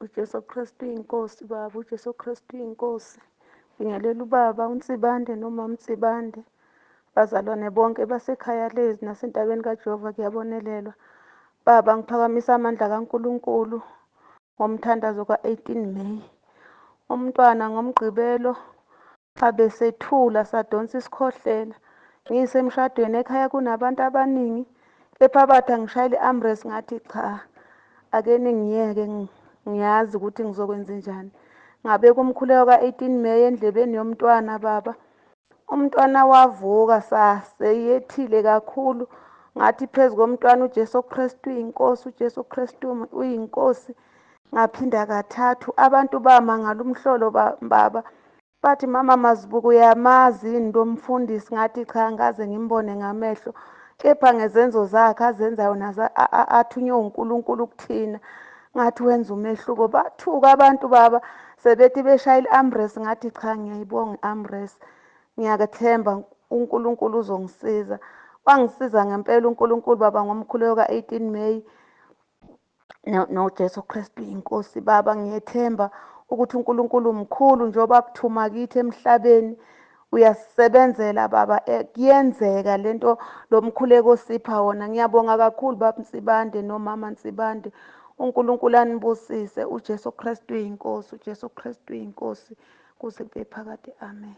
uJesu Kristu inkosi baba, uJesu Kristu inkosi. Bingelela ubaba uNsibande noma uMtsibande, bazalwane bonke basekhaya lezi nasentabeni kaJehova kuyabonelelwa. Baba, ngiphakamisa amandla kaNkulunkulu ngomthandazo ka-18 May. Umntwana ngomgqibelo abesethula sadonsa isikhohlela. Ngisemshadweni ekhaya kunabantu abaningi, kepha bathi angishayele i-ambulensi ngathi cha, ake ningiyeke ngiyazi ukuthi ngizokwenza njani. Ngabeka umkhuleko ka-18 May endlebeni yomntwana baba. Umntwana wavuka seyethile kakhulu. Ngathi phezu komntwana uJesu Kristu uyinkosi, uJesu Kristu uyinkosi. Ngaphinda kathathu. Abantu bamangala umhlolo baba. Bathi mama Mazibuko uyamazi yini lo mfundisi? Ngathi cha, angaze ngimbone ngamehlo, kepha ngezenzo zakhe azenzayo nazo athunywe uNkulunkulu kuthina. Ngathi wenza umehluko. Bathuka abantu baba sebethi beshayela i-ambulensi. Ngathi cha, ngiyayibonga i-ambulensi, ngiyakethemba uNkulunkulu uzongisiza. Wangisiza ngempela uNkulunkulu baba ngomkhuleko ka-18 May noJesu Kristu inkosi baba. Ngiyethemba ukuthi uNkulunkulu mkhulu, njengoba kuthuma kithi emhlabeni uyasisebenzela baba, kuyenzeka lento lo mkhuleko osipha wona. Ngiyabonga kakhulu baba Nsibande nomama Nsibande. uNkulunkulu anibusise. uJesu Kristu uyinkosi, uJesu Kristu uyinkosi kuze kube phakade. Amen.